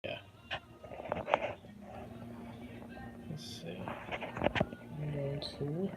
Yeah. Let's see. I'm going to.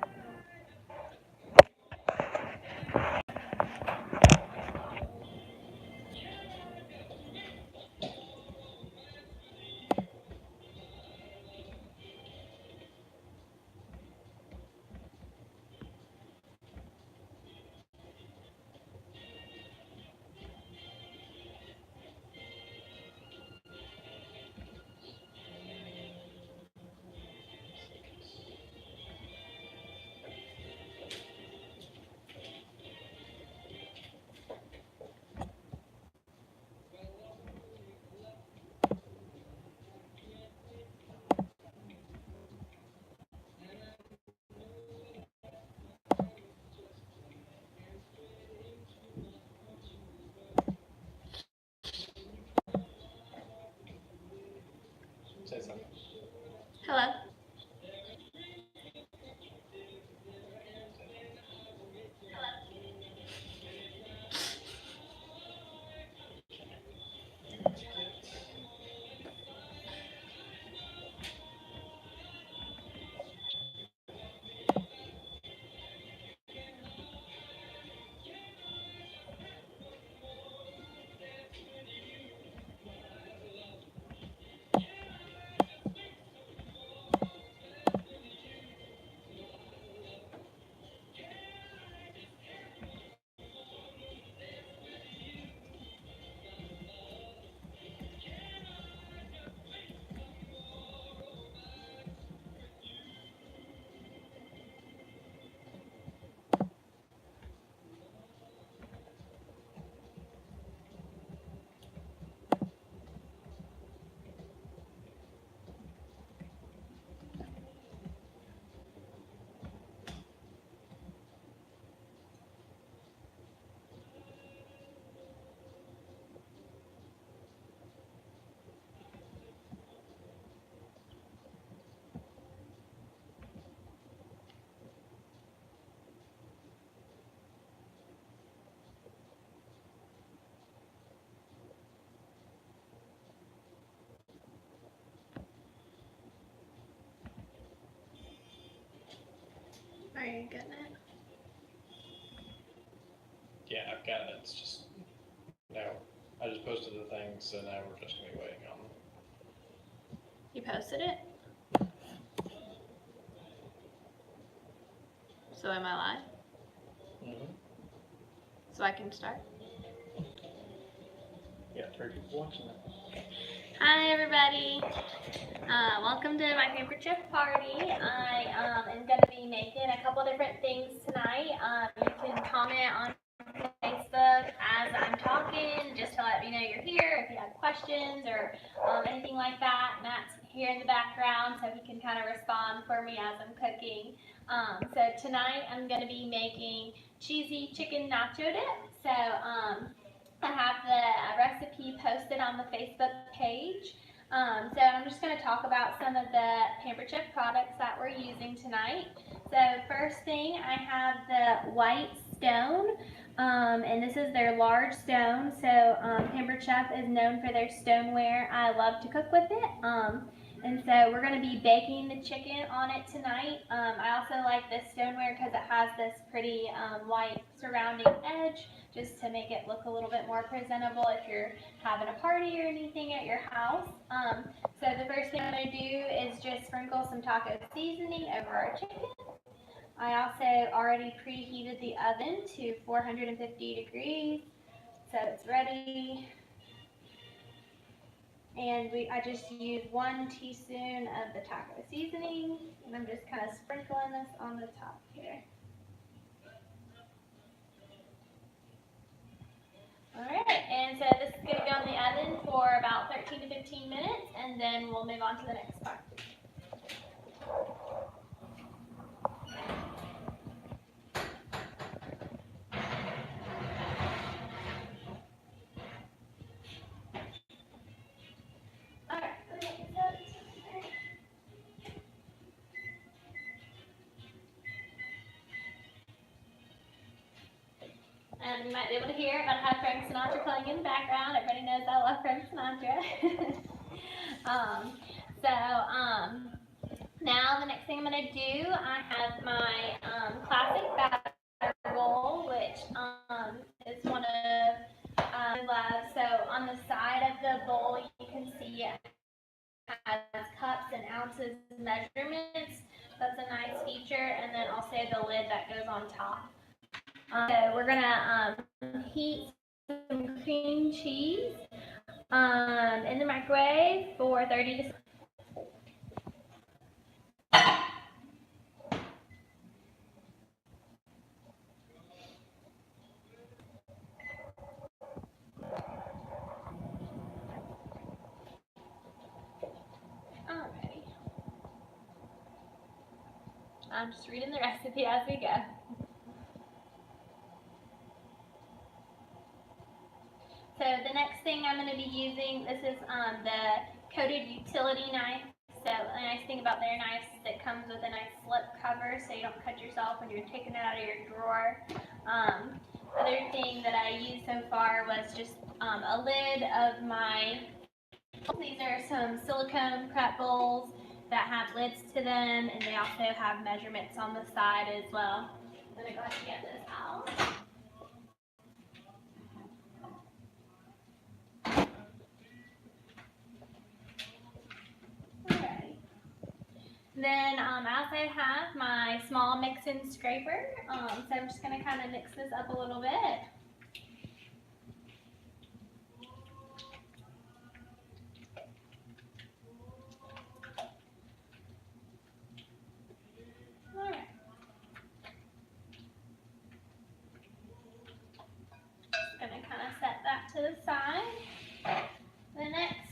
Say something. Hello. Are you getting it? Yeah, I've got it. It's just now. I just posted the thing, so now we're just gonna be waiting on them. You posted it? So am I live? Mm-hmm. So I can start? Yeah, 3 people watching it. Hi everybody. Welcome to my Pampered Chef party. I am going to be making a couple different things tonight. You can comment on Facebook as I'm talking just to let me know you're here, if you have questions or anything like that. Matt's here in the background so he can kind of respond for me as I'm cooking. So tonight I'm going to be making cheesy chicken nacho dip. So I have the recipe posted on the Facebook page. So I'm just going to talk about some of the Pampered Chef products that we're using tonight. So first thing, I have the white stone, and this is their large stone. So Pampered Chef is known for their stoneware. I love to cook with it. And so we're going to be baking the chicken on it tonight. I also like this stoneware because it has this pretty white surrounding edge just to make it look a little bit more presentable if you're having a party or anything at your house. So the first thing I'm going to do is just sprinkle some taco seasoning over our chicken. I also already preheated the oven to 450 degrees, so it's ready. And I just use 1 teaspoon of the taco seasoning, and I'm just kind of sprinkling this on the top here. Alright, and so this is going to go in the oven for about 13 to 15 minutes, and then we'll move on to the next part. Alright, let me get that. You might be able to hear it, but I have Frank Sinatra playing in the background. Everybody knows I love Frank Sinatra. Now the next thing I'm gonna do, I have my classic batter bowl, which is one of love. So on the side of the bowl, you can see it has cups and ounces measurements. That's a nice feature, and then also the lid that goes on top. So we're gonna heat some cream cheese in the microwave for 30 to. Alrighty. I'm just reading the recipe as we go. So the next thing I'm going to be using, this is the coated utility knife. So the nice thing about their knives is it comes with a nice slip cover so you don't cut yourself when you're taking it out of your drawer. Other thing that I used so far was just a lid of my, these are some silicone prep bowls that have lids to them, and they also have measurements on the side as well. I'm going to go ahead and get this out. Then I also have my small mix-in scraper, so I'm just going to kind of mix this up a little bit. Alright. Just going to kind of set that to the side. The next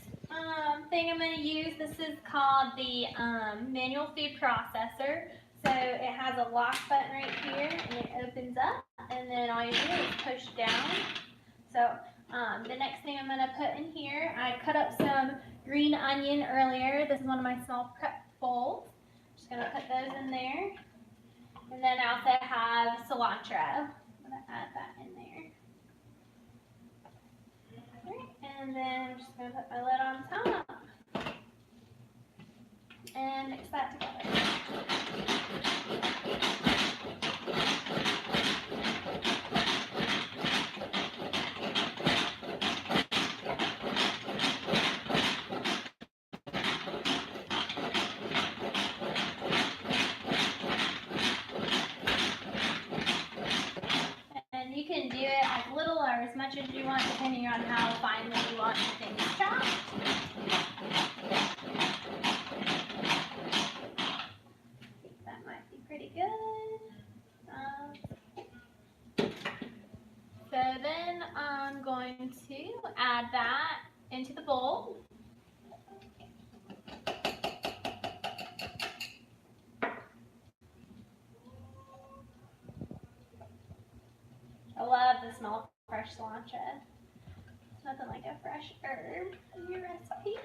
thing I'm going to use, this is called the manual food processor. So it has a lock button right here, and it opens up, and then all you do is push down. So the next thing I'm going to put in here, I cut up some green onion earlier. This is one of my small prep bowls. Just going to put those in there. And then I also have cilantro. I'm going to add that in there. And then I'm just going to put my lid on top and mix that together. And you can do it as little or as much as you want, depending on how finely you want your things chopped. That might be pretty good. So then I'm going to add that into the bowl. I love the smell of fresh cilantro. It's nothing like a fresh herb in your recipe.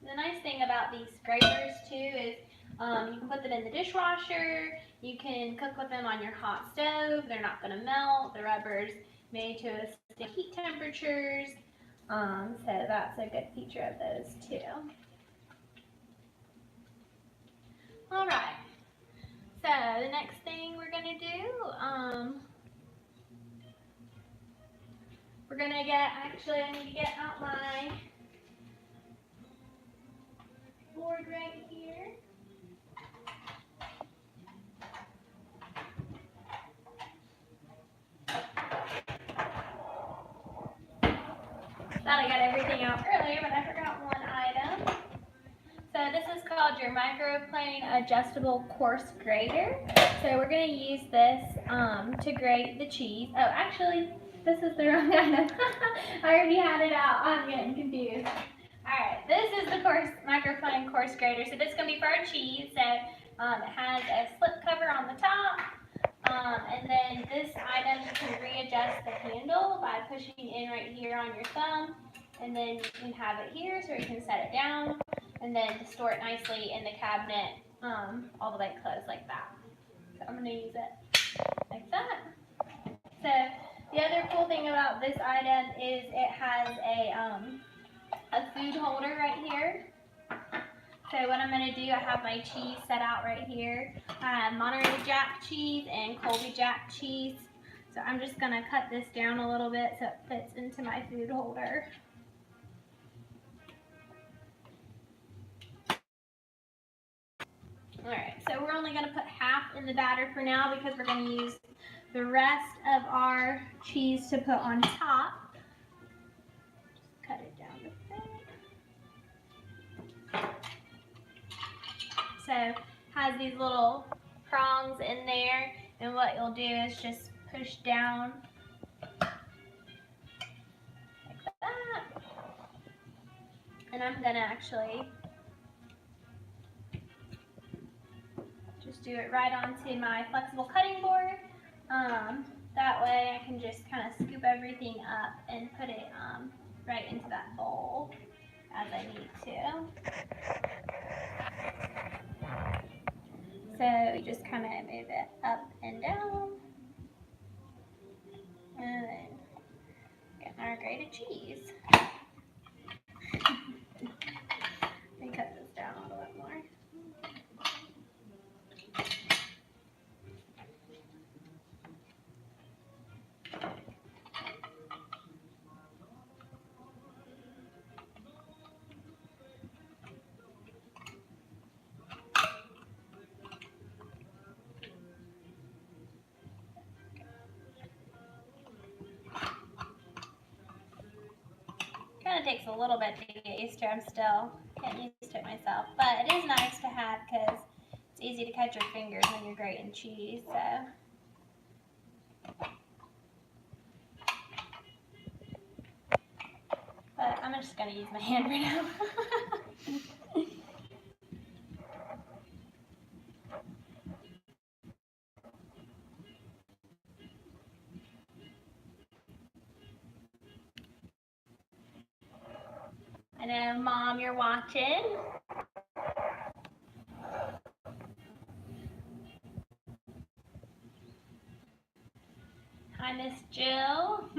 The nice thing about these scrapers too is you can put them in the dishwasher, you can cook with them on your hot stove, they're not going to melt, the rubber's made to withstand heat temperatures, so that's a good feature of those too. Alright, so the next thing we're going to do, we're going to get, actually I need to get out my board right here. Thought I got everything out earlier, but I forgot one item. So this is called your microplane adjustable coarse grater. So we're going to use this to grate the cheese. Oh, actually, this is the wrong item. I already had it out. I'm getting confused. Alright, this is the microplane coarse grater. So this is going to be for our cheese. So it has a slip cover on the top. And then this item, you can readjust the handle by pushing in right here on your thumb. And then you can have it here so you can set it down. And then to store it nicely in the cabinet all the way closed like that. I'm gonna use it like that. So the other cool thing about this item is it has a food holder right here. So what I'm going to do, I have my cheese set out right here. I have Monterey Jack cheese and Colby Jack cheese. So I'm just going to cut this down a little bit so it fits into my food holder. Alright, so we're only going to put half in the batter for now because we're going to use the rest of our cheese to put on top. Just cut it down a bit. So has these little prongs in there, and what you'll do is just push down like that. And I'm gonna actually just do it right onto my flexible cutting board. That way I can just kind of scoop everything up and put it right into that bowl as I need to. So you just kind of move it up and down, and then get our grated cheese. Let me cut this down a little bit more. Kind of takes a little bit to get used to. I'm still getting used to it myself, but it is nice to have because it's easy to cut your fingers when you're grating cheese. But I'm just gonna use my hand right now. I know, Mom, you're watching. Hi, Miss Jill.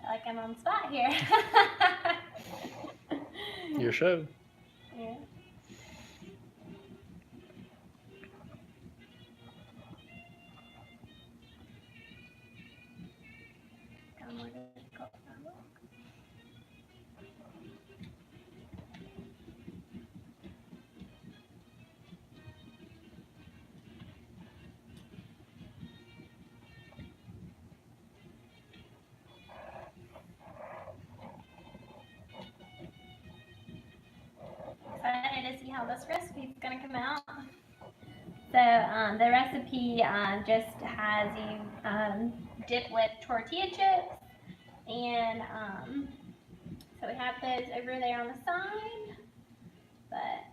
Like I'm on the spot here. Your show. Yeah. More difficult than that. Excited to see how this recipe is going to come out. So the recipe just has you dip with tortilla chips, and so we have those over there on the side. But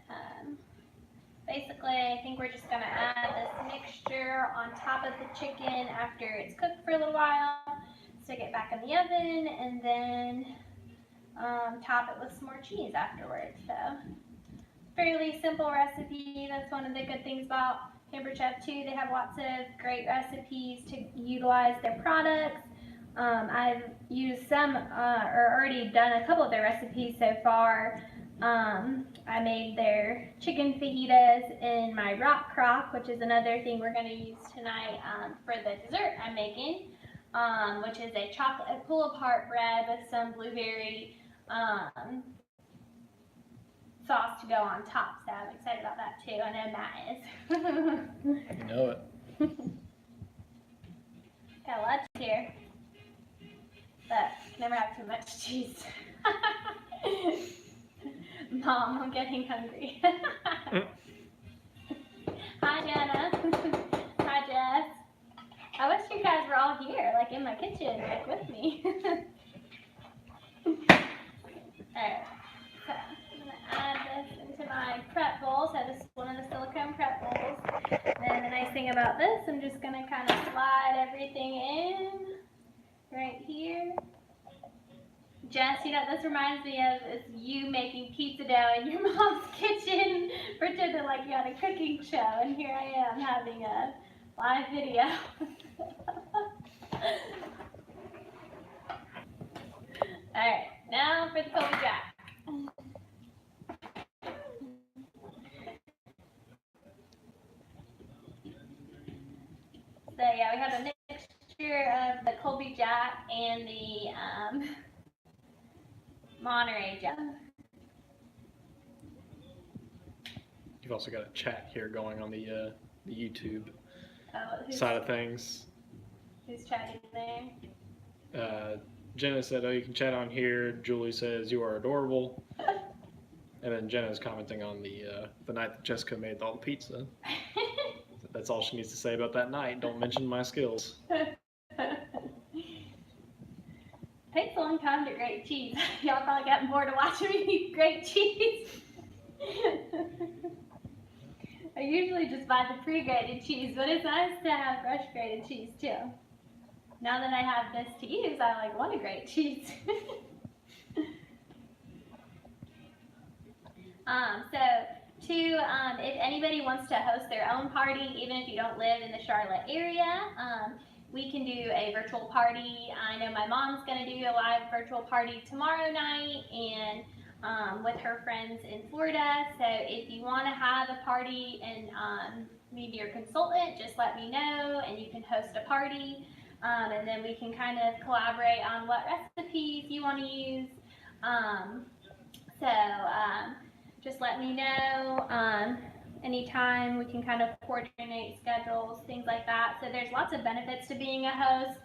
basically, I think we're just going to add this mixture on top of the chicken after it's cooked for a little while. Stick it back in the oven, and then top it with some more cheese afterwards. So fairly simple recipe. That's one of the good things about Pampered Chef too. They have lots of great recipes to utilize their products. I've used some or already done a couple of their recipes so far. I made their chicken fajitas in my rock crock, which is another thing we're going to use tonight for the dessert I'm making, which is a chocolate pull-apart bread with some blueberry sauce to go on top. So I'm excited about that too. I know Matt is. You know it. Got lots here, but never have too much cheese. Mom, I'm getting hungry. back in my kitchen, back with me. Alright, so I'm going to add this into my prep bowl. So this is one of the silicone prep bowls. And the nice thing about this, I'm just going to kind of slide everything in right here. Jess, you know, this reminds me of you making pizza dough in your mom's kitchen, pretending like you had a cooking show, and here I am having a live video. Alright, now for the Colby Jack. So yeah, we have a mixture of the Colby Jack and the Monterey Jack. You've also got a chat here going on the YouTube Who's, side of things. Who's chatting there? Jenna said, "Oh, you can chat on here." Julie says, "You are adorable." And then Jenna's commenting on the night that Jessica made all the pizza. That's all she needs to say about that night. Don't mention my skills. Takes a long time to grate cheese. Y'all probably got bored of watching me grate cheese. I usually just buy the pre-grated cheese, but it's nice to have fresh grated cheese too. Now that I have this to use, I want to grate cheese. If anybody wants to host their own party, even if you don't live in the Charlotte area, we can do a virtual party. I know my mom's going to do a live virtual party tomorrow night and with her friends in Florida. So if you want to have a party and need your consultant, just let me know and you can host a party. And then we can kind of collaborate on what recipes you want to use. Just let me know anytime. We can kind of coordinate schedules, things like that. So there's lots of benefits to being a host.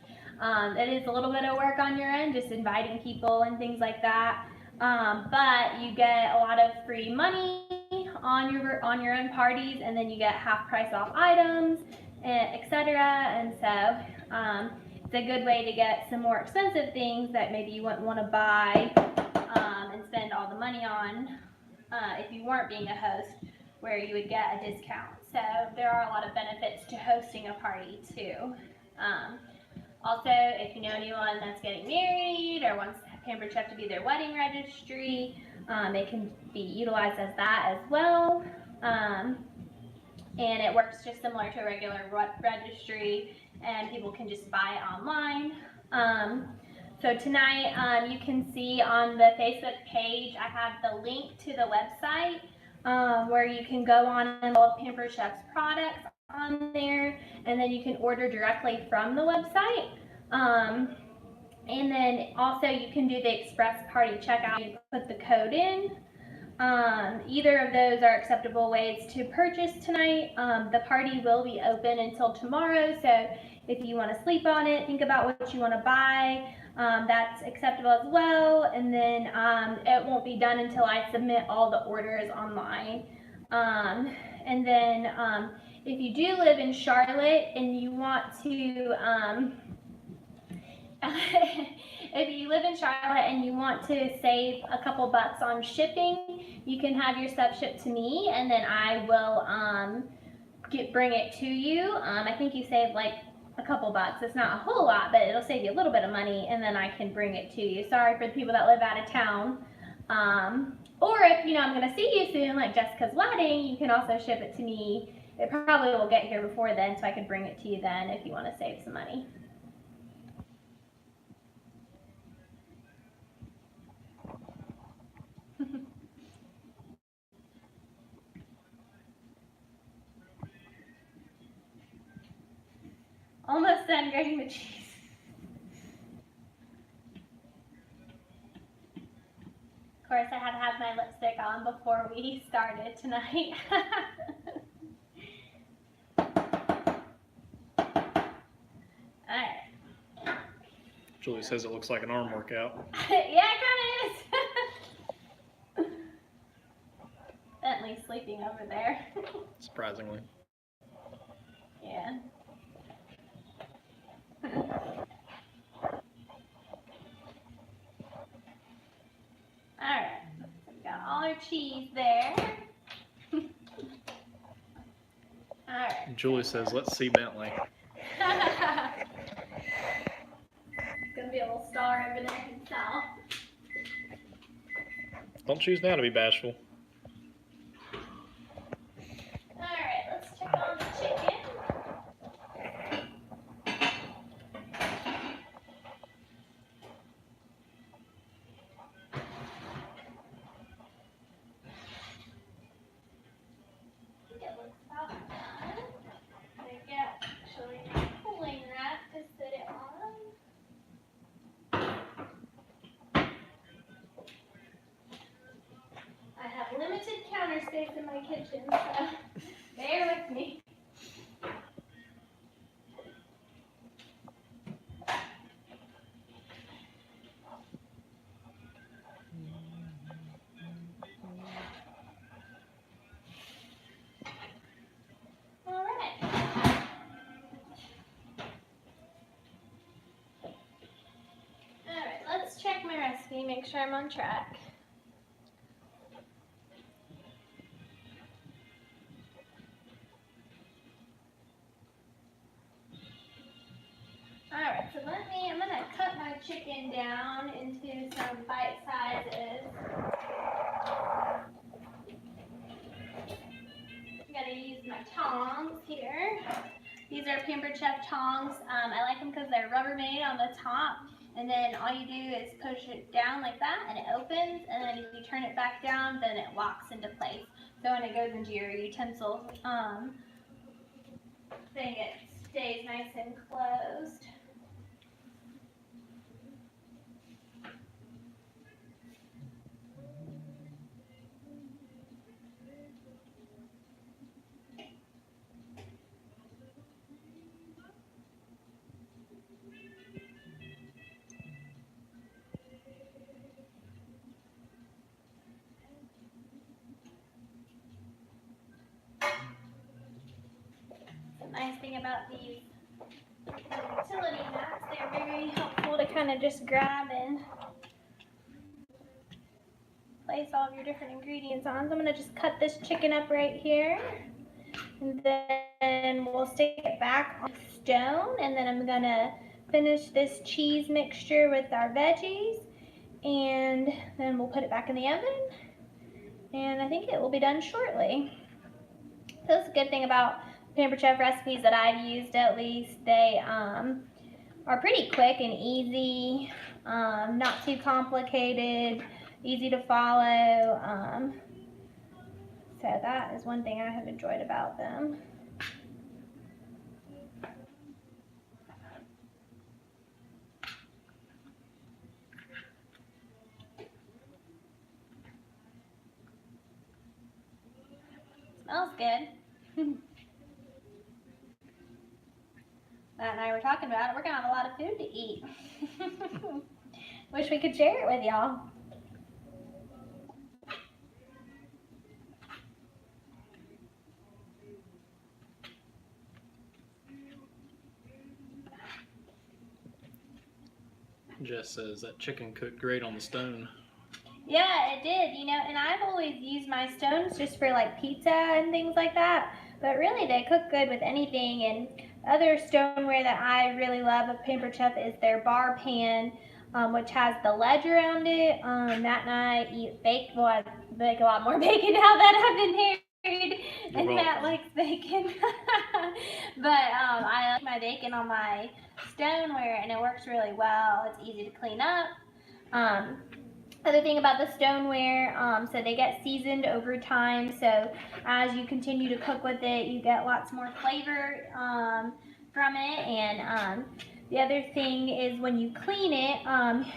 It is a little bit of work on your end, just inviting people and things like that. But you get a lot of free money on your own parties, and then you get half price off items, etc. And so it's a good way to get some more expensive things that maybe you wouldn't want to buy and spend all the money on if you weren't being a host, where you would get a discount. So there are a lot of benefits to hosting a party too. Also, if you know anyone that's getting married or wants Pampered Chef to be their wedding registry, it can be utilized as that as well. And it works just similar to a regular registry, and people can just buy it online. So tonight, you can see on the Facebook page, I have the link to the website where you can go on and all of Pampered Chef's products on there, and then you can order directly from the website. And then also you can do the express party checkout and put the code in. Either of those are acceptable ways to purchase tonight. The party will be open until tomorrow, so if you want to sleep on it, think about what you want to buy, that's acceptable as well. And then it won't be done until I submit all the orders online. And then if you do live in Charlotte and you want to if you live in Charlotte and you want to save a couple bucks on shipping, you can have your stuff shipped to me, and then I will bring it to you. I think you save like a couple bucks. It's not a whole lot, but it'll save you a little bit of money, and then I can bring it to you. Sorry for the people that live out of town. Or if I'm going to see you soon, like Jessica's wedding, you can also ship it to me. It probably will get here before then, so I can bring it to you then if you want to save some money. Almost done grating the cheese. Of course, I had to have my lipstick on before we started tonight. Alright. Julie says it looks like an arm workout. Yeah, it kind of is. Bentley's sleeping over there. Surprisingly. Yeah. our cheese there. Alright. Julie says, let's see Bentley. Gonna be a little star over there himself. Don't choose now to be bashful. Alright, let's check on the chicken. I think it looks about done. I get actually pulling that to sit it on. I have limited counter space in my kitchen, so bear with me. Alright, let's check my recipe, make sure I'm on track. Alright, so I'm gonna cut my chicken down into some bite sizes. I'm gonna use my tongs here. These are Pampered Chef tongs. I like them because they're Rubbermaid on the top, and then all you do is push it down like that and it opens, and then if you turn it back down, then it locks into place. So when it goes into your utensil thing, it stays nice and closed. Nice thing about these utility mats, they're very helpful to kind of just grab and place all of your different ingredients on. So I'm going to just cut this chicken up right here, and then we'll stick it back on the stone, and then I'm going to finish this cheese mixture with our veggies, and then we'll put it back in the oven, and I think it will be done shortly. So that's a good thing about Pampered Chef recipes that I've used, at least. They are pretty quick and easy, not too complicated, easy to follow. So that is one thing I have enjoyed about them. Smells good. Matt and I were talking about it. We're gonna have a lot of food to eat. Wish we could share it with y'all. Jess says that chicken cooked great on the stone. Yeah, it did, you know, and I've always used my stones just for like pizza and things like that, but really they cook good with anything. And other stoneware that I really love of Pampered Chef is their bar pan, which has the ledge around it. Matt and I I bake a lot more bacon now that I've been married, and Matt likes bacon. But I like my bacon on my stoneware, and it works really well. It's easy to clean up. Other thing about the stoneware, so they get seasoned over time, so as you continue to cook with it, you get lots more flavor from it. And the other thing is when you clean it,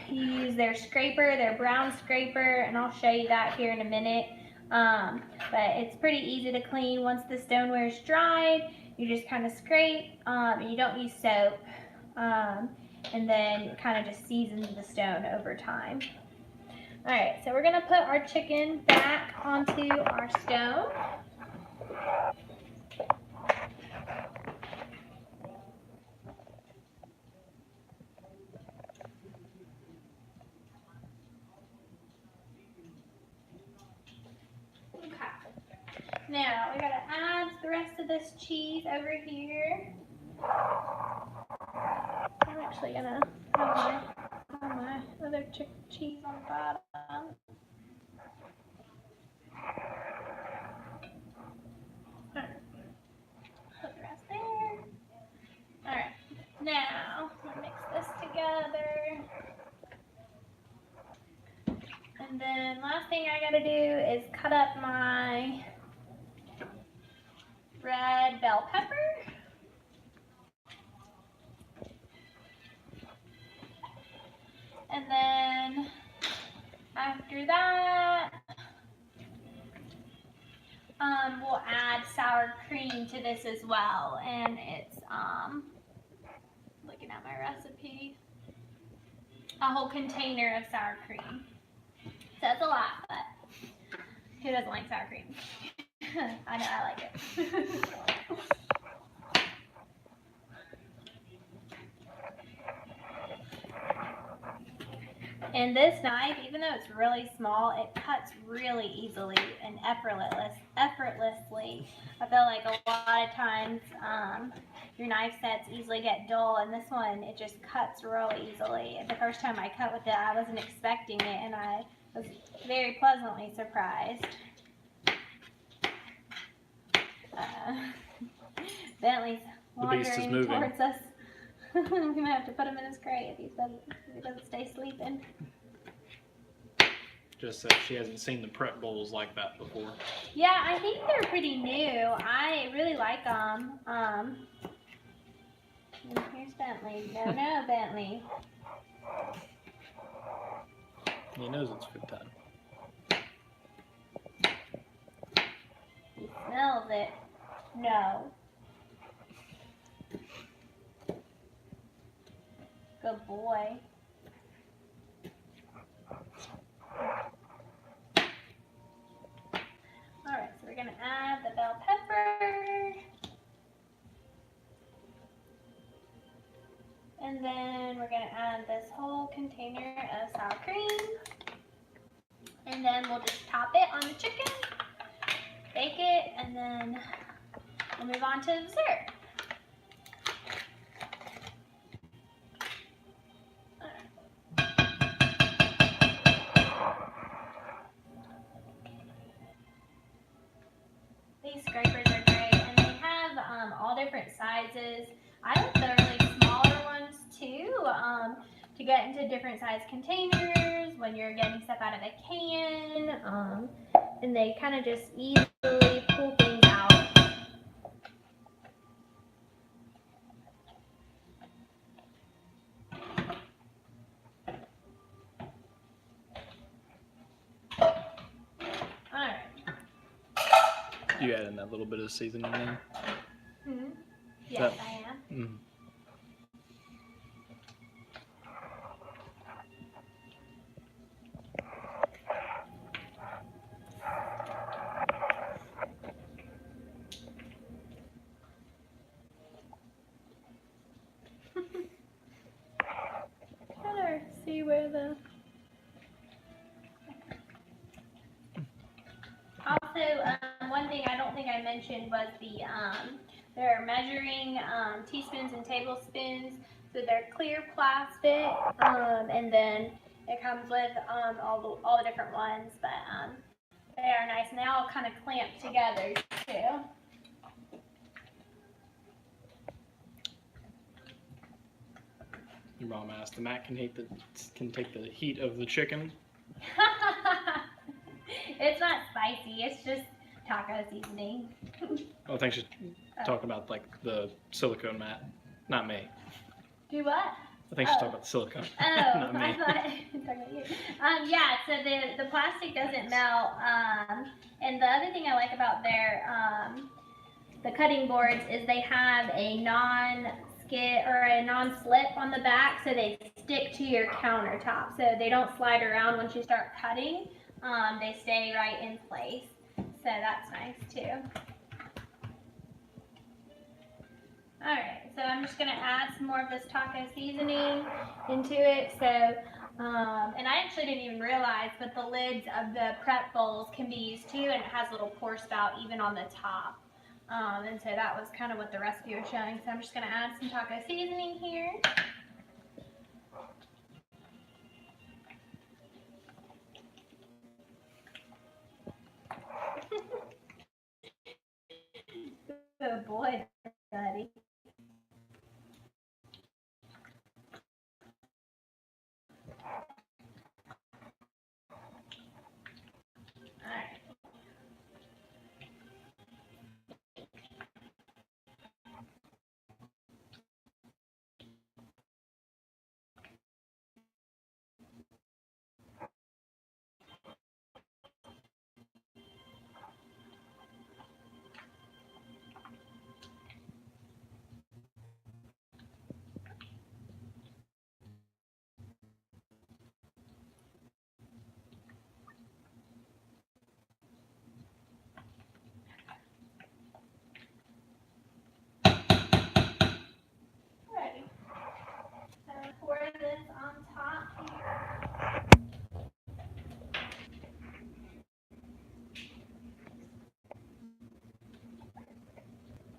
you use their scraper, their brown scraper, and I'll show you that here in a minute. But it's pretty easy to clean. Once the stoneware is dried, you just kind of scrape, and you don't use soap, and then it kind of just seasons the stone over time. Alright, so we're going to put our chicken back onto our stone. Now we gotta add the rest of this cheese over here. I'm actually gonna have my other cheese on the bottom. Alright. Put the rest there. Alright. Now, I'm gonna mix this together. And then last thing I gotta do is cut up my red bell pepper. And then after that, we'll add sour cream to this as well. And it's, looking at my recipe, a whole container of sour cream. So that's a lot, but who doesn't like sour cream? I know I like it. And this knife, even though it's really small, it cuts really easily and effortlessly. I feel like a lot of times your knife sets easily get dull, and this one, it just cuts real easily. The first time I cut with it, I wasn't expecting it, and I was very pleasantly surprised. Bentley's wandering towards us. We're gonna have to put him in his crate if he doesn't stay sleeping. Just that she hasn't seen the prep bowls like that before. Yeah, I think they're pretty new. I really like them. Here's Bentley. No, Bentley. He knows it's food time. He smells it. No. Good boy. Alright, so we're going to add the bell pepper. And then we're going to add this whole container of sour cream. And then we'll just top it on the chicken, bake it, and then we'll move on to dessert. These scrapers are great, and they have all different sizes. I like the really smaller ones too, to get into different size containers when you're getting stuff out of a can, and they kind of just easily pull things out. Alright. You add in that little bit of seasoning then? Mm-hmm. Yes, I am. Mm. Better see where the... Also, one thing I don't think I mentioned was they're measuring teaspoons and tablespoons. So they're clear plastic, and then it comes with all the different ones, but they are nice, and they all kind of clamp together too. Your mom asked the Mac can take the heat of the chicken. It's not spicy, it's just taco seasoning. Oh, I think she's talking about like the silicone mat, not me. Do what? I think she's talking about the silicone. Oh, not me. I thought you were talking about you. Yeah, so the plastic doesn't melt. And the other thing I like about their the cutting boards is they have a non-skid or a non-slip on the back, so they stick to your countertop, so they don't slide around once you start cutting. They stay right in place, so that's nice too. Alright, so I'm just going to add some more of this taco seasoning into it. So And I actually didn't even realize, but the lids of the prep bowls can be used too, and it has a little pour spout even on the top. And so that was kind of what the recipe was showing. So I'm just going to add some taco seasoning here. Good boy, buddy. All right. Ready. So pour this on top here.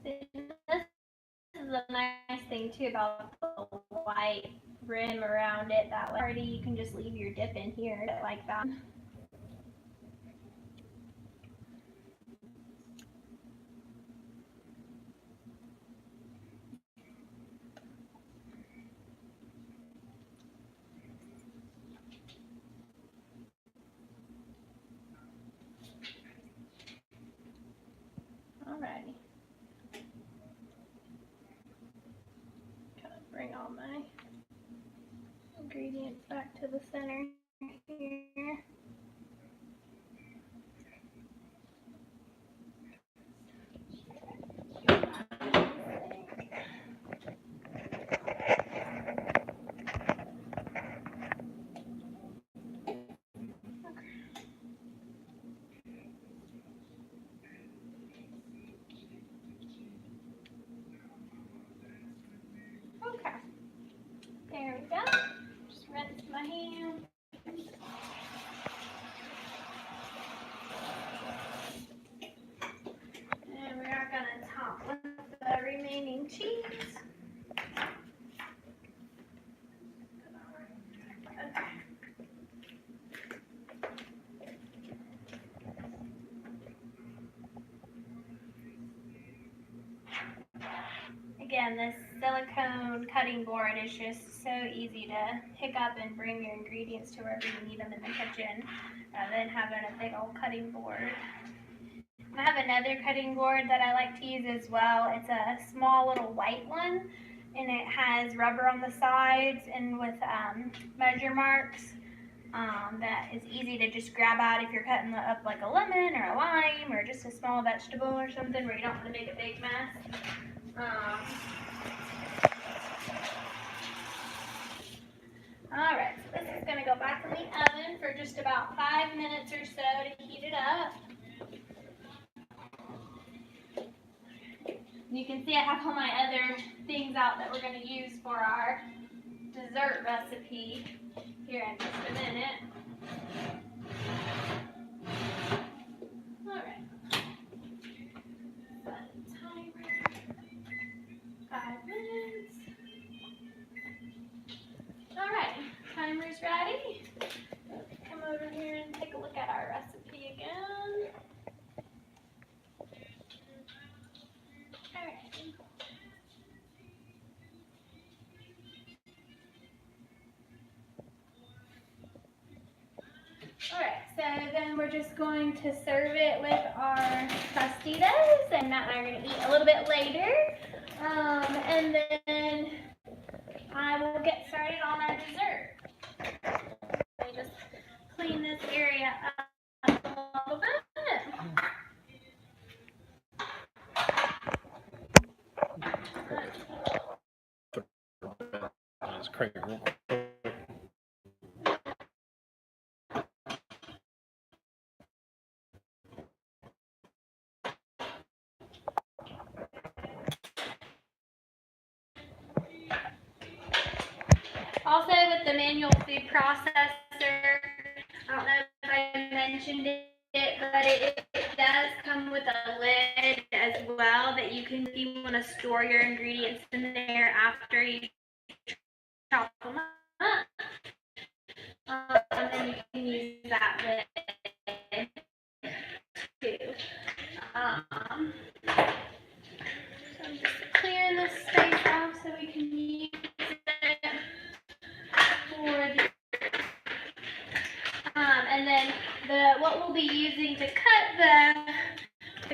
This is a nice thing too about the white rim around it. That way you can just leave your dip in here like that. Alrighty. Kind of bring all my ingredients back to the center here. Okay. There we go. Just rinse my hand. And we are going to top with the remaining cheese. Again, this silicone cutting board is just so easy to pick up and bring your ingredients to wherever you need them in the kitchen, rather than having a big old cutting board. I have another cutting board that I like to use as well. It's a small little white one, and it has rubber on the sides and with measure marks that is easy to just grab out if you're cutting up like a lemon or a lime or just a small vegetable or something where you don't want to make a big mess. Alright, so this is going to go back in the oven for just about 5 minutes or so to heat it up. You can see I have all my other things out that we're going to use for our dessert recipe here in just a minute. Alright. Set a timer. 5 minutes. Alright, timer's ready. Come over here and take a look at our recipe again. Alright. Alright, so then we're just going to serve it with our tostitos, and Matt and I are going to eat a little bit later. And then I will get started on our dessert. Let me just clean this area up a little bit. It's crank it real quick. Also, with the manual food processor. I don't know if I mentioned it, but it does come with a lid as well that you can, if you want to store your ingredients in there after you chop them up. And then you can use that lid too. So I'm just clearing this space off so we can use it for the and then what we'll be using to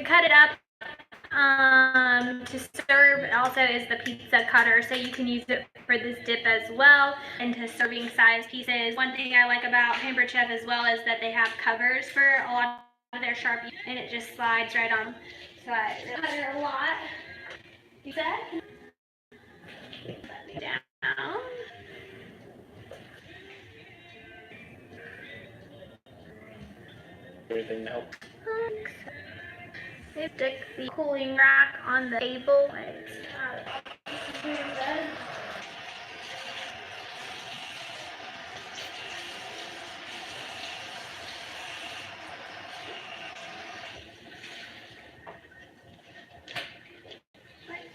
cut it up to serve also is the pizza cutter, so you can use it for this dip as well into serving size pieces. One thing I like about Pampered Chef as well is that they have covers for a lot of their Sharpies, and it just slides right on. So I cutter a lot. You said? Let me down. Anything to help? They stick the cooling rack on the table.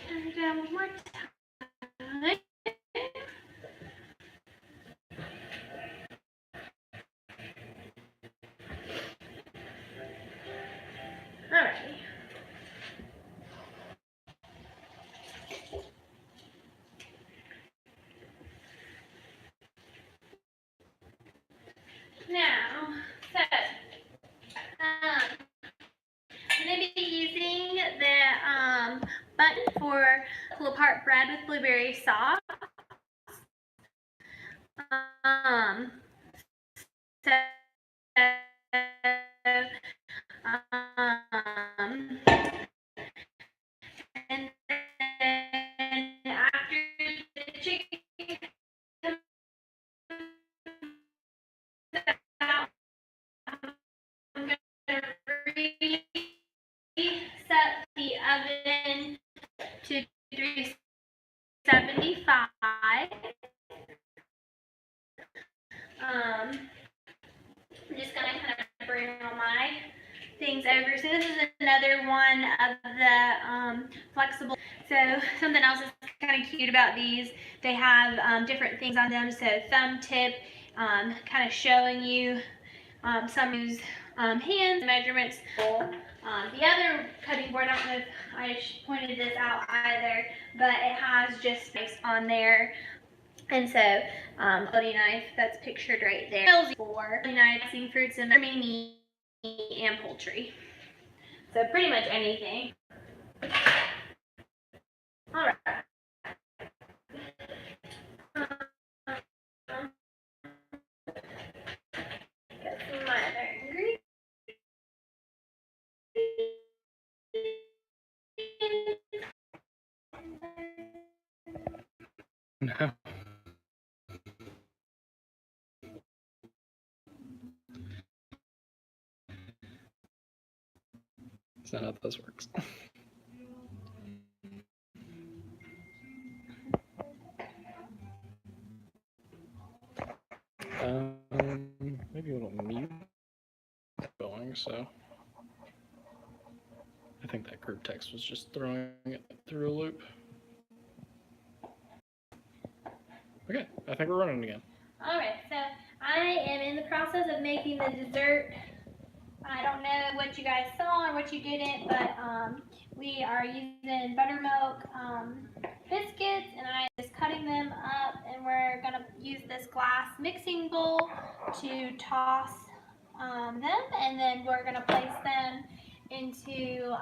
Turn it down one more time. Alrighty. Now, so I'm going to be using the button for pull apart bread with blueberry sauce. So, and then after the chicken comes out, I'm going to reset the oven to 375. I'm just going to kind of bring all my things over. So this is another one of the flexible. So something else that's kind of cute about these, they have different things on them. So thumb tip, kind of showing you some use hands measurements. The other cutting board, I don't know if I pointed this out either, but it has just space on there. And so, utility knife that's pictured right there for slicing fruits and meat and poultry. So pretty much anything. All right. Get some of my other ingredients. No. That's not how this works. Maybe a little mute going, so I think that group text was just throwing it through a loop. Okay, I think we're running again. Alright, so I am in the process of making the dessert. I don't know what you guys saw or what you didn't, but we are using buttermilk biscuits, and I'm just cutting them up, and we're going to use this glass mixing bowl to toss them, and then we're going to place them into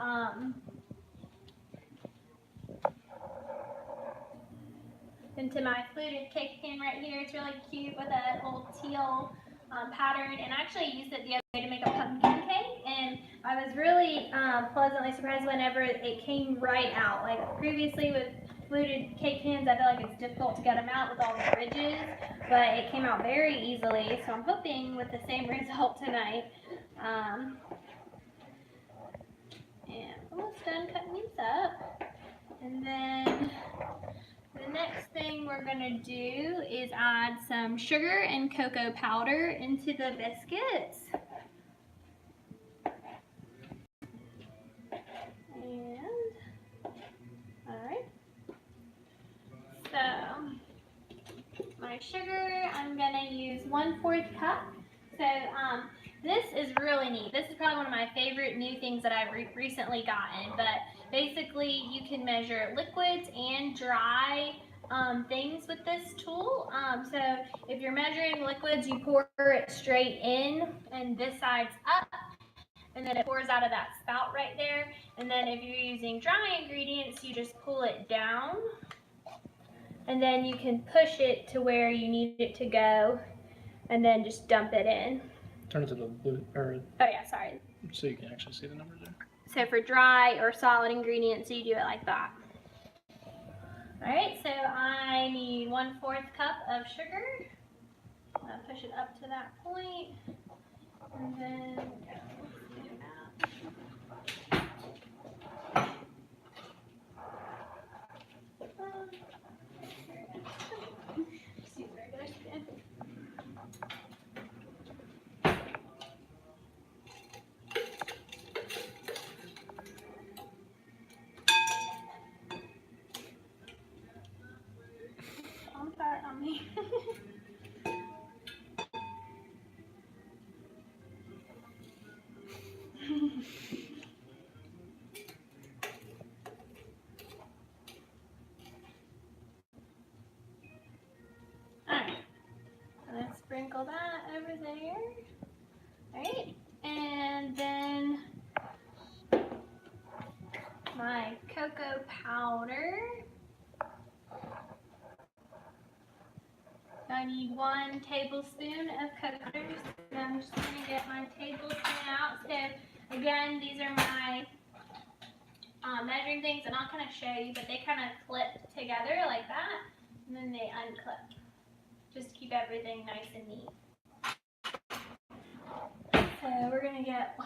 my fluted cake pan right here. It's really cute with a little teal pattern, and I actually used it the other day to make a pumpkin cake, and I was really pleasantly surprised whenever it came right out. Like previously with fluted cake pans, I feel like it's difficult to get them out with all the ridges, but it came out very easily, so I'm hoping with the same result tonight. And almost done cutting these up, and then the next thing we're going gonna do is add some sugar and cocoa powder into the biscuits. And, alright. So, my sugar, I'm gonna use 1/4 cup. So, this is really neat. This is probably one of my favorite new things that I've recently gotten. But basically, you can measure liquids and dry things with this tool. So if you're measuring liquids, you pour it straight in, and this side's up, and then it pours out of that spout right there. And then if you're using dry ingredients, you just pull it down, and then you can push it to where you need it to go, and then just dump it in. Turn it to the blue, or Oh yeah, sorry. so you can actually see the numbers there. So for dry or solid ingredients, you do it like that. Alright, so I need 1/4 cup of sugar. I'm going to push it up to that point. And then on me. Alright, let's sprinkle that over there. Alright, and then my cocoa powder. I need 1 tablespoon of cocoa powder. So I'm just going to get my tablespoon out. So again, these are my measuring things. I'm not going to show you, but they kind of clip together like that, and then they unclip. Just to keep everything nice and neat. So we're going to get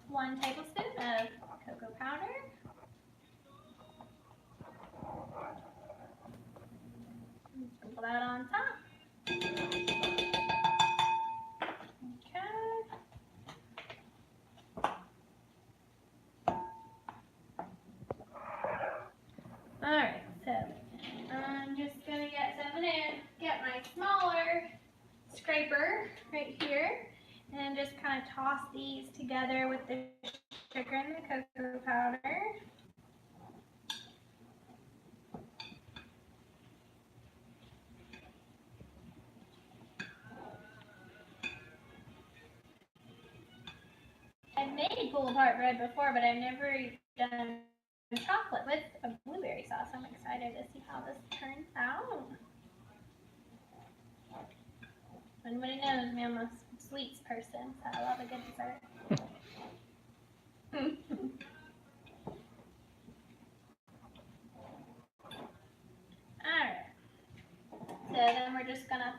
1 tablespoon of cocoa powder. Sprinkle that on top. Okay. Alright, so I'm just going to get my smaller scraper right here and just kind of toss these together with the sugar and the cocoa powder. I've made pull-apart bread before, but I've never done chocolate with a blueberry sauce. I'm excited to see how this turns out. Everybody knows me, I'm a sweets person, so I love a good dessert. Alright, so then we're just gonna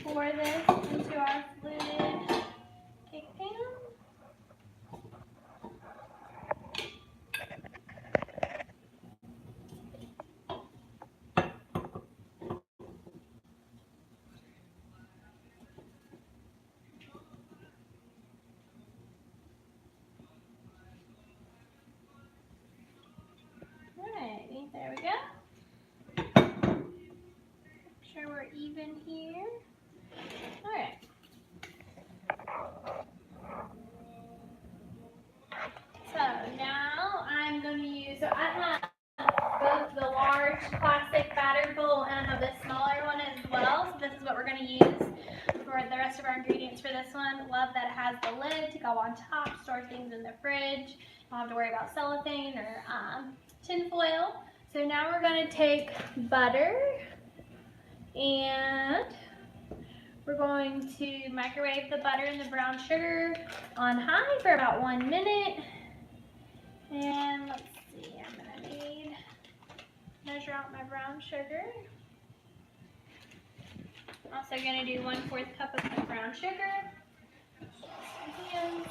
pour this into our fluted cake pan. Alrighty, there we go. Make sure we're even here. Alright. So now I'm going to use, so I have both the large plastic batter bowl and I have the smaller one as well. So this is what we're going to use for the rest of our ingredients for this one. Love that it has the lid to go on top, store things in the fridge. Don't have to worry about cellophane or tin foil. So now we're going to take butter and we're going to microwave the butter and the brown sugar on high for about 1 minute. And let's see, I'm going to measure out my brown sugar. I'm also going to do 1/4 cup of my brown sugar. And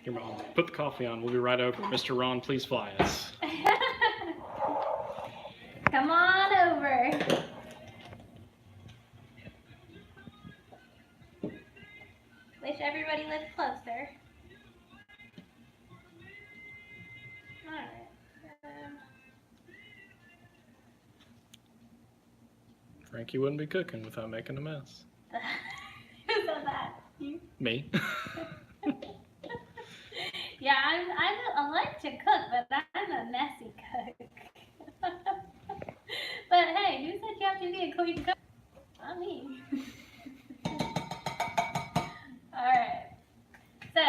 Here, Mom, put the coffee on. We'll be right over. Mr. Ron, please fly us. Come on over. Wish everybody lived closer. Alright. Frankie wouldn't be cooking without making a mess. Who said that? You? Me. Yeah, I like to cook, but I'm a messy cook. But hey, who said you have to be a clean cook? Not me. Alright. So,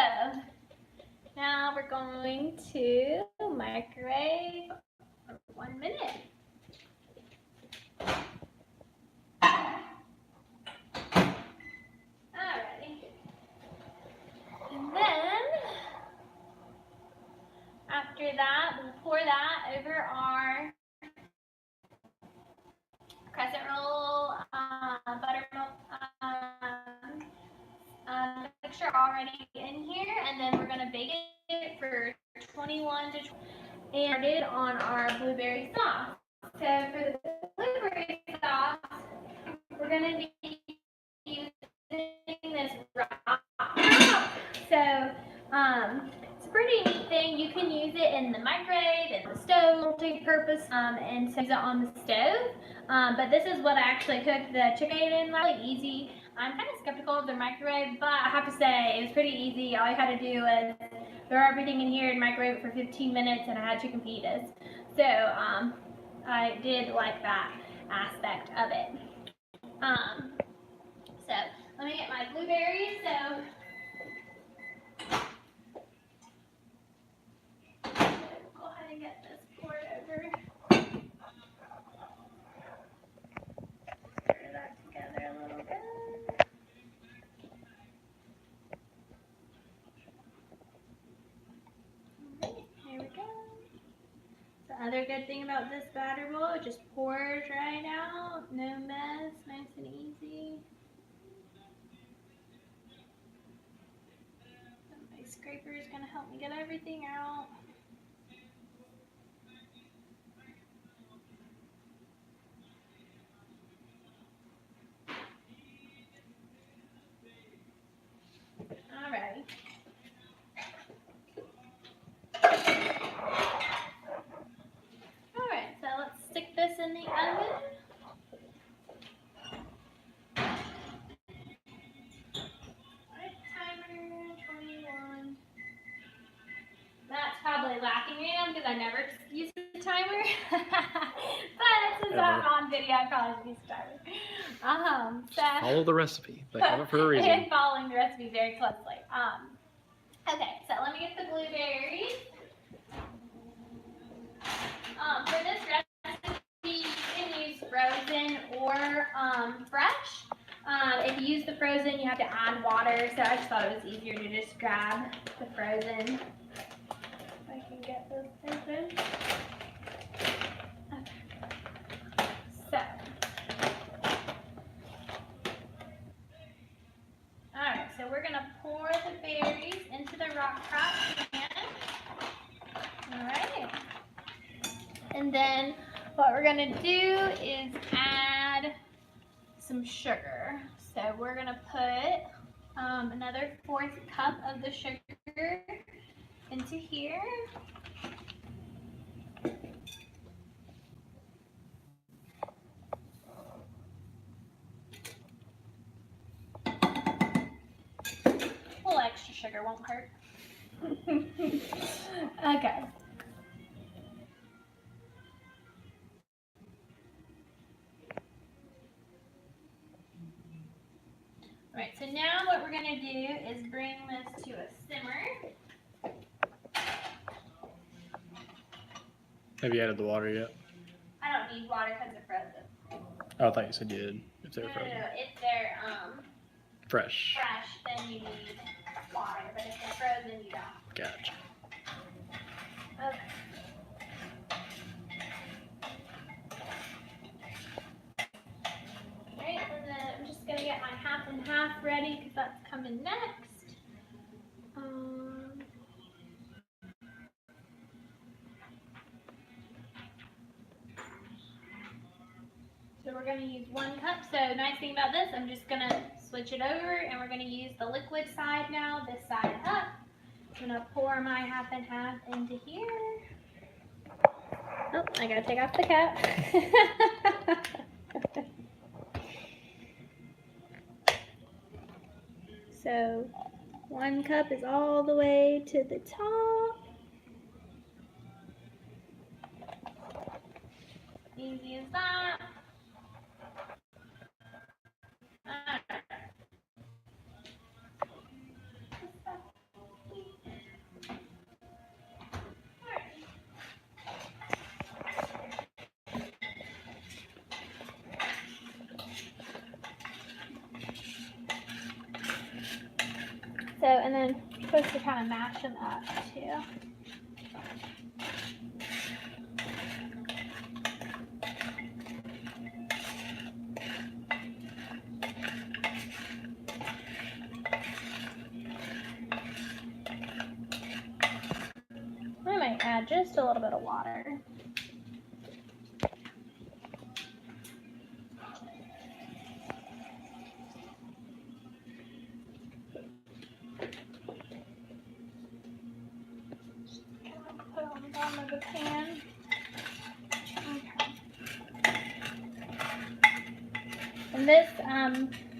now we're going to microwave for 1 minute. Alrighty. And then, after that, we'll pour that over our crescent roll buttermilk mixture already in here, and then we're gonna bake it for 21 to 20 and started on our blueberry sauce. So for the blueberry sauce, we're gonna be using this rock. So it's a pretty neat thing. You can use it in the microwave, in the stove, multi-purpose, and so use it on the stove. But this is what I actually cooked the chicken in. Really easy. I'm kind of skeptical of the microwave, but I have to say it was pretty easy. All I had to do was throw everything in here and microwave it for 15 minutes, and I had chicken fajitas. So I did like that aspect of it. So let me get my blueberries. So go ahead and get this poured over. Stir that together a little bit. Alright, here we go. The other good thing about this batter bowl, it just pours right out, no mess, nice and easy. My scraper is going to help me get everything out. Alright. Alright, so let's stick this in the oven. Alright, timer 21. That's probably laughing right now because I never use the timer. But since I'm on video, I probably use the timer. So Follow the recipe. They have it for a reason. and following the recipe very closely. Okay, so let me get the blueberries. For this recipe, you can use frozen or fresh. If you use the frozen, you have to add water, so I just thought it was easier to just grab the frozen. If I can get this open. Okay. So. Alright, so we're going to pour the berries into the rock crop pan. Alright. And then what we're going to do is add some sugar. So we're going to put another 1/4 cup of the sugar into here. A little extra sugar won't hurt. Okay. Alright, so now what we're going to do is bring this to a simmer. Have you added the water yet? I don't need water because they're frozen. Oh, I thought you said you did. If they were frozen. No, if they're Fresh. fresh, then you need water, but if they're frozen, you don't. Gotcha. Okay. Alright, and then I'm just going to get my half and half ready because that's coming next. we're going to use 1 cup. So nice thing about this, I'm just going to switch it over and we're going to use the liquid side now, this side up. I'm going to pour my half and half into here. Oh, I got to take off the cap. So 1 cup is all the way to the top. Easy as that. So, and then you're supposed to kind of mash them up too. I might add just a little bit of water. Put it on the bottom of the pan. Okay. And this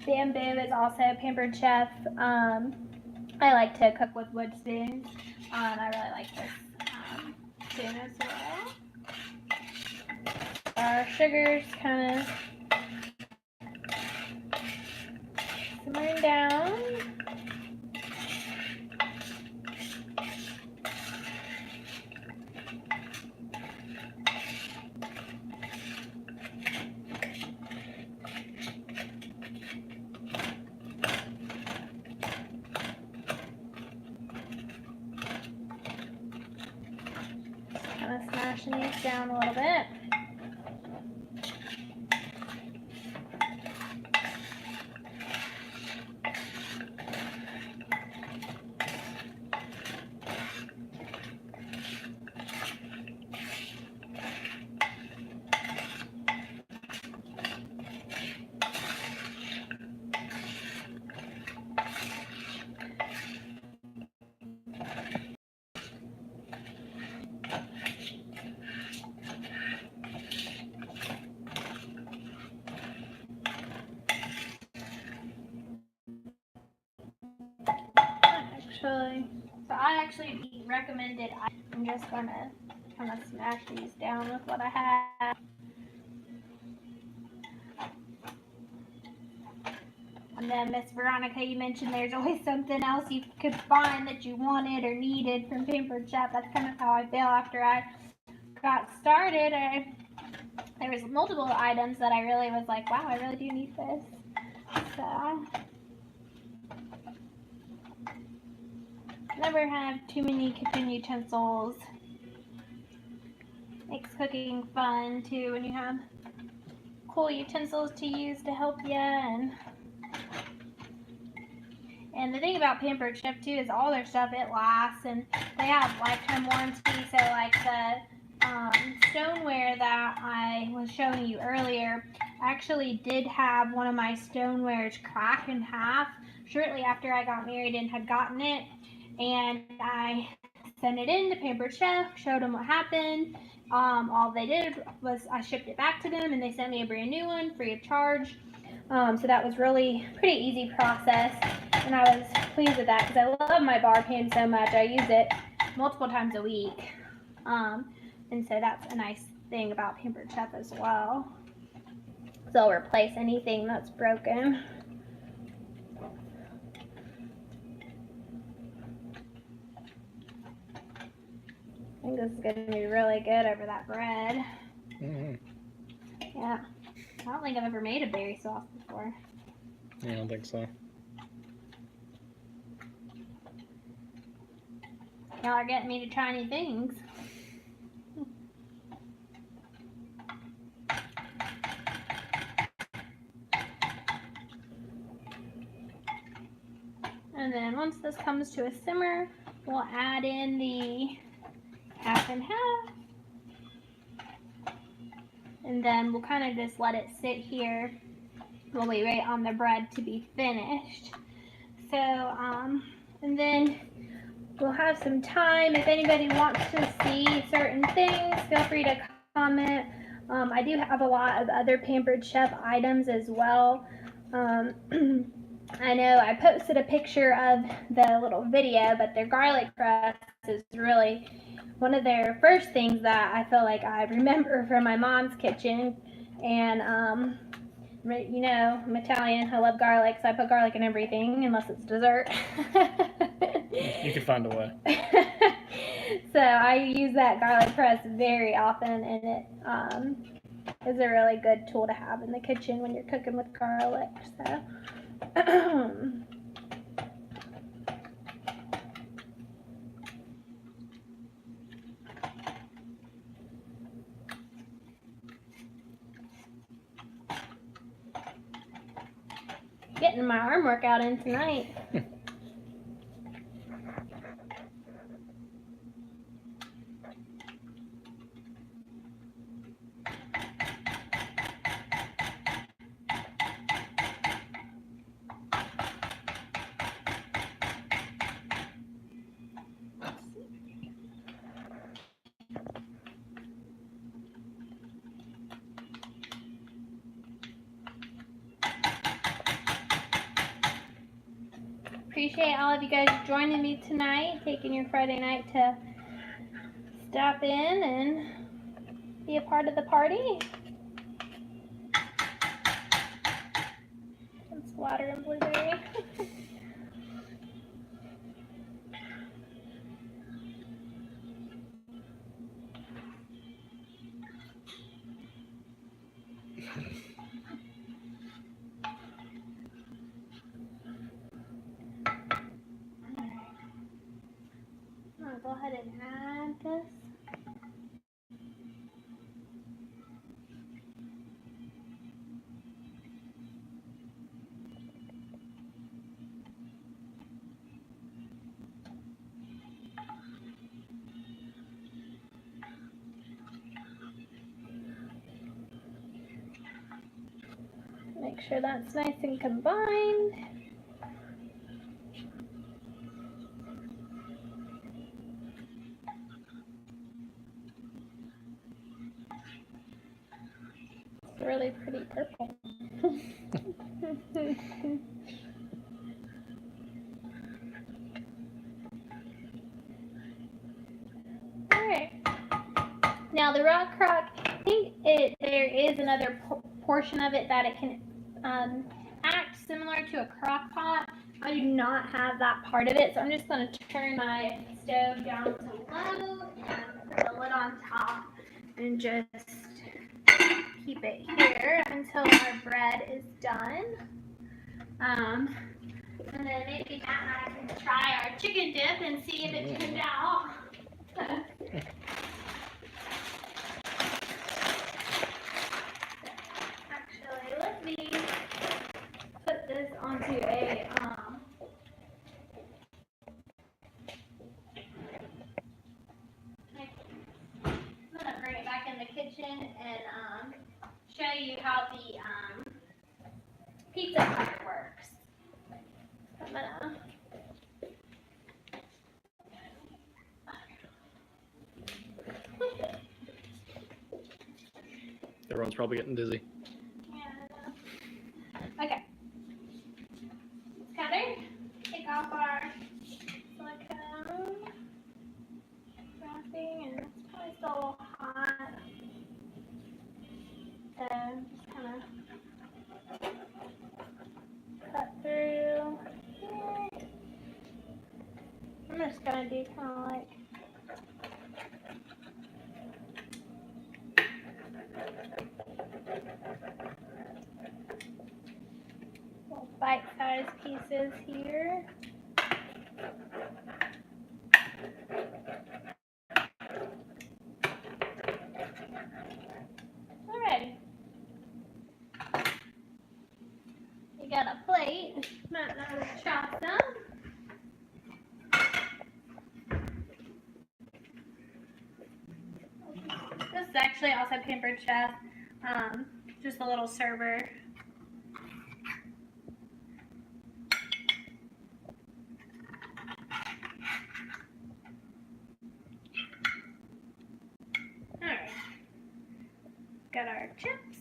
bamboo is also Pampered Chef. I like to cook with wood spoons. I really like this spoon as well. Our sugar's kind of simmering down. Kind of smashing these down a little bit. I actually recommended. I'm just gonna kind of smash these down with what I have. And then Miss Veronica, you mentioned there's always something else you could find that you wanted or needed from Pampered Chef. That's kind of how I feel after I got started. There was multiple items that I really was like, wow, I really do need this. So never have too many kitchen utensils. Makes cooking fun too when you have cool utensils to use to help you. And the thing about Pampered Chef too is all their stuff, it lasts, and they have lifetime warranty. So like the stoneware that I was showing you earlier, I actually did have one of my stonewares crack in half shortly after I got married and had gotten it. And I sent it in to Pampered Chef, showed them what happened. All they did was I shipped it back to them and they sent me a brand new one free of charge. So that was really pretty easy process, and I was pleased with that because I love my bar pan so much. I use it multiple times a week. And so that's a nice thing about Pampered Chef as well. They'll replace anything that's broken. I think this is going to be really good over that bread. Mm-hmm. Yeah. I don't think I've ever made a berry sauce before. I don't think so. Y'all are getting me to try new things. And then once this comes to a simmer, we'll add in the half and half. And then we'll kind of just let it sit here while we wait on the bread to be finished. So, and then we'll have some time. If anybody wants to see certain things, feel free to comment. I do have a lot of other Pampered Chef items as well. I know I posted a picture of the little video, but their garlic press is really one of their first things that I feel like I remember from my mom's kitchen. And you know, I'm Italian. I love garlic, so I put garlic in everything unless it's dessert. You can find a way. So I use that garlic press very often, and it is a really good tool to have in the kitchen when you're cooking with garlic. So. Getting my arm workout in tonight. Appreciate all of you guys joining me tonight, taking your Friday night to stop in and be a part of the party. It's water and blueberry. I'm gonna go ahead and add this. Make sure that's nice and combined. It's a really pretty purple. Alright. Now the rock crock, I think there is another portion of it that it can act similar to a crock pot. I do not have that part of it, so I'm just going to turn my stove down to low and put the lid on top and just keep it here until our bread is done. And then maybe Matt and I can try our chicken dip and see if it turned out. Actually, let me put this onto a I'm gonna bring it back in the kitchen and show you how the pizza cutter works. I'm gonna Everyone's probably getting dizzy. Okay. Cutter, take off our silicone wrapping, and it's probably still a little hot. So just kind of cut through here. I'm just gonna do kind of like little bite-sized pieces here. Alrighty. You got a plate. Might want to chop them. This is actually also Pampered Chef. just a little server. Alright. Got our chips.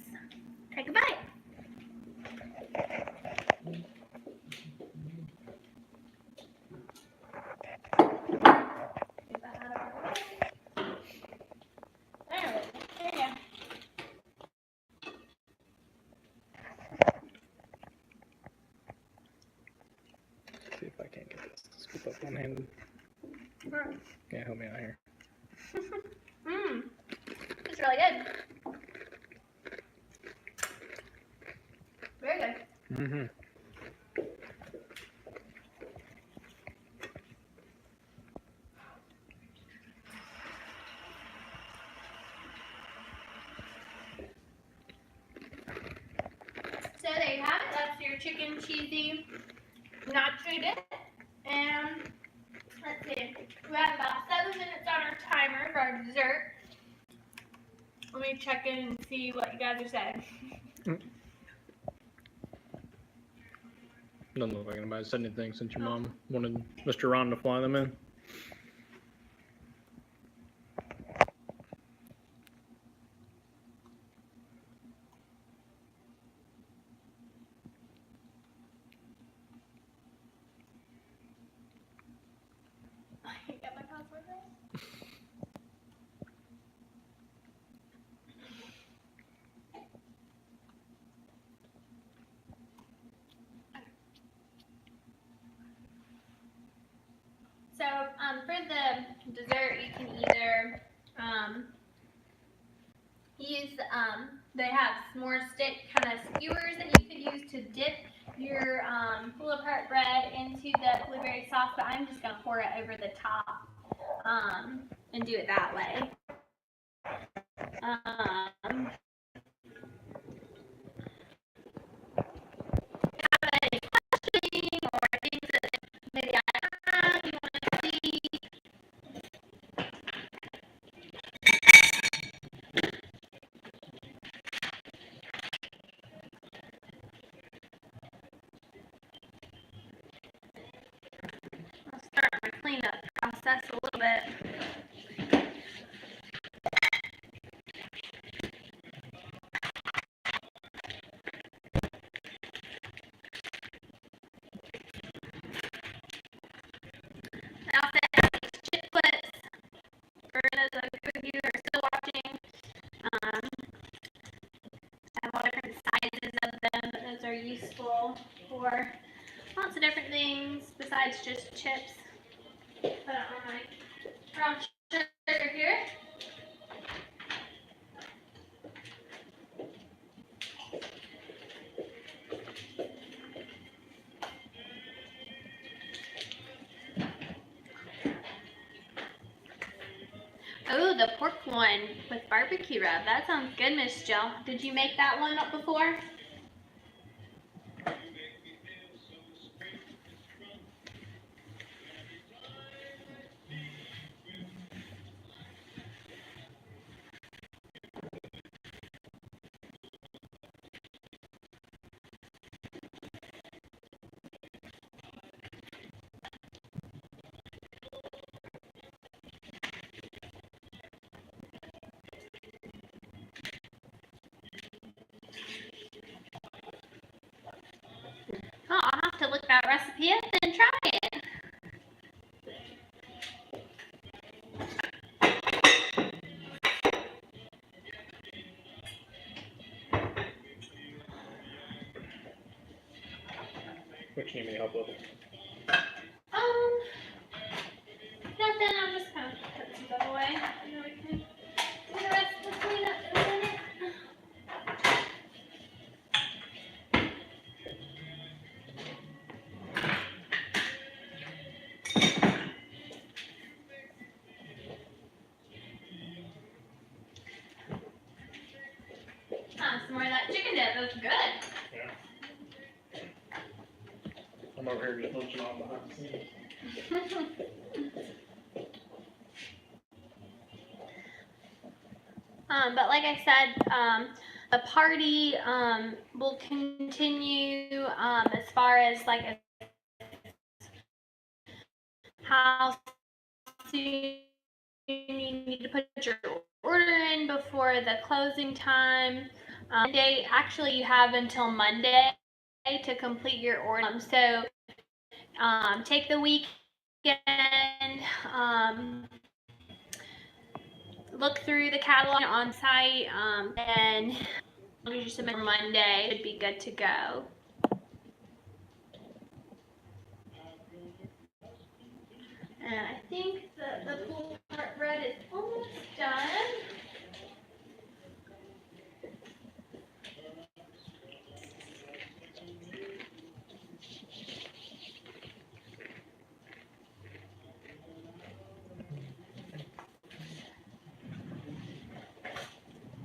Take a bite. Get that out of our way. There you go. See if I can't get this to scoop up one-handed. Yeah, help me out here. It's really good. Very good. Mm-hmm. So there you have it. That's your chicken cheesy nacho dip. And let's see. We have about 7 minutes on our timer for our dessert. Let me check in and see what you guys are saying. Doesn't look like anybody said anything since your mom wanted Mr. Ron to fly them in. I got my password right. So for the dessert, you can either use they have s'more stick kind of skewers that you could use to dip your pull-apart bread into the blueberry sauce, but I'm just gonna pour it over the top and do it that way. Any questioning or things that maybe I have you want to see? I'll start my cleanup process a little bit. I also have these chip clips for those of you who are still watching. I have all different sizes of them, but those are useful for lots of different things besides just chips. Put it on my brown sugar here. Oh, the pork one with barbecue rub. That sounds good, Miss Jill. Did you make that one up before? Oh, I'll have to look that recipe up and try it. What you need me to help with? Nothing. I'm just kind of putting some stuff away. And then we can do the rest of the cleanup in a minute. Some more of that chicken dip. That's good. Yeah. I'm over here just munching on behind the scenes. But like I said, The party will continue as far as like how soon you need to put your order in before the closing time. Actually, you have until Monday to complete your order. So take the weekend, look through the catalog on site, and as long as you submit Monday, it should be good to go. And I think the pulled pork bread is almost done.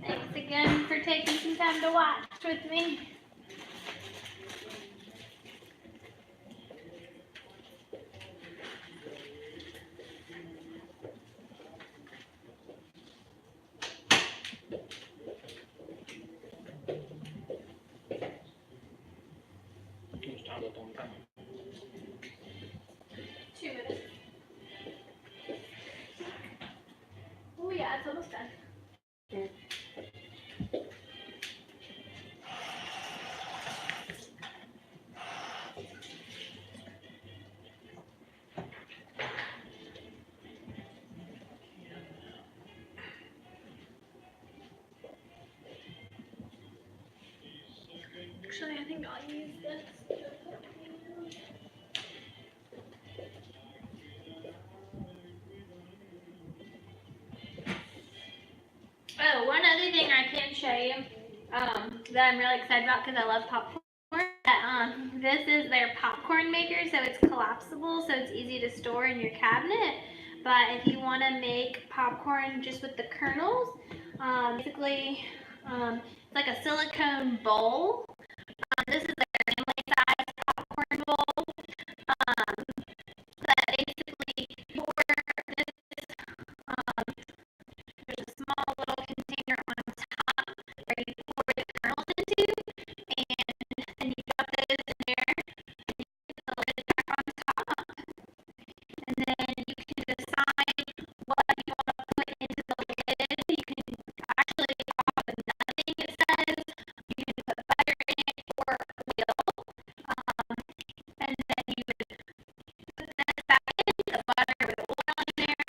Thanks again for taking some time to watch with me. Much time left on the timer? 2 minutes. Oh yeah, it's almost done. Actually, I think I'll use this. Oh, one other thing I can show you that I'm really excited about because I love popcorn. This is their popcorn maker, so it's collapsible, so it's easy to store in your cabinet. But if you want to make popcorn just with the kernels, basically it's like a silicone bowl. This is their family size popcorn bowl. But basically, there's a small little container on top where you pour the kernels into, and then you drop those in there, the lid back on top, and then you can decide what you want to put into the lid. You can actually pop nothing, it says. You can put butter in it or oil, and then you would put this back in, the butter with oil in there,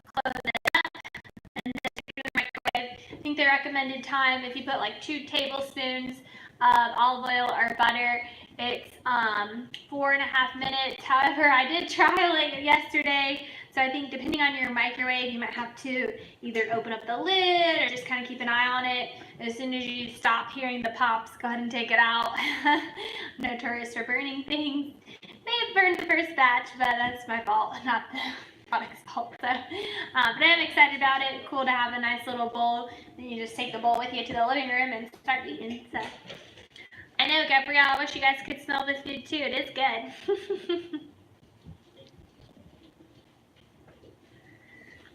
close it up, and then stick it in the microwave. I think the recommended time, if you put like 2 tablespoons of olive oil or butter, it's 4.5 minutes. However, I did trial it yesterday, so I think depending on your microwave, you might have to either open up the lid or just kind of keep an eye on it. As soon as you stop hearing the pops, go ahead and take it out. Notorious for burning things. May have burned the first batch, but that's my fault, not the product's fault. So, but I'm excited about it. Cool to have a nice little bowl. Then you just take the bowl with you to the living room and start eating. So, I know, Gabrielle, I wish you guys could smell this food too. It is good.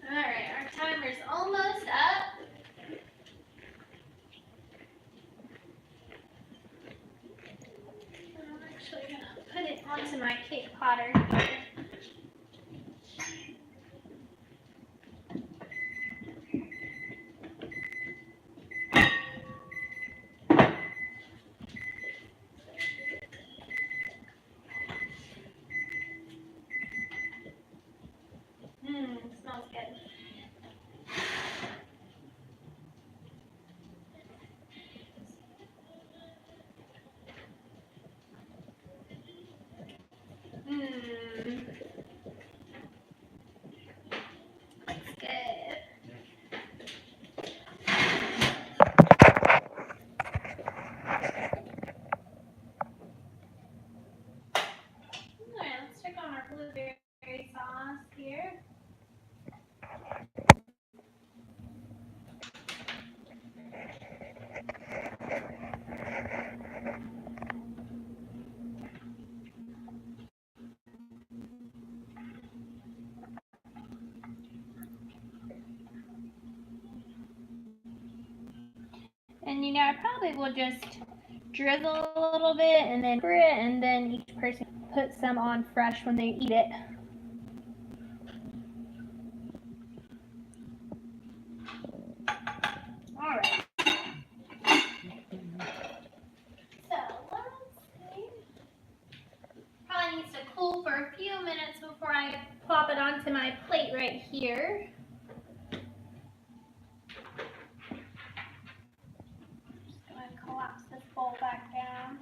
All right, our timer's almost up. I'm actually gonna put it onto my cake potter here. Smells good. And you know, I probably will just drizzle a little bit and then pour it, and then each person put some on fresh when they eat it. All right. So let's see. Probably needs to cool for a few minutes before I plop it onto my plate right here. Just gonna collapse this bowl back down.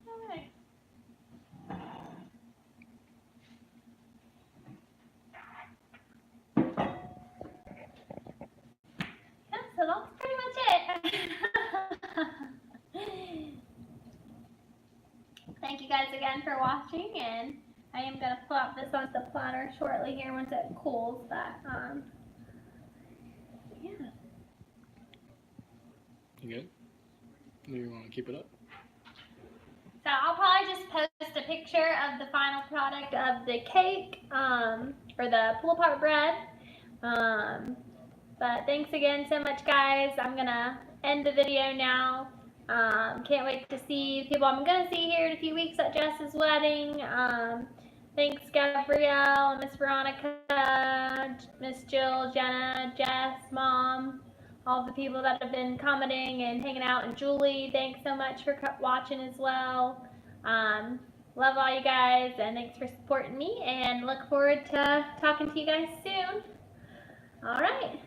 Alright. Yeah, so that's pretty much it. Thank you guys again for watching, and I am gonna plop this onto the platter shortly here once it cools. Yeah. You good? Do you want to keep it up? So I'll probably just post a picture of the final product of the cake, or the pull-apart bread. But thanks again so much, guys. I'm gonna end the video now. Can't wait to see people I'm gonna see here in a few weeks at Jess's wedding. Thanks, Gabrielle, Miss Veronica, Miss Jill, Jenna, Jess, Mom, all the people that have been commenting and hanging out, and Julie, thanks so much for watching as well. Love all you guys, and thanks for supporting me, and look forward to talking to you guys soon. All right.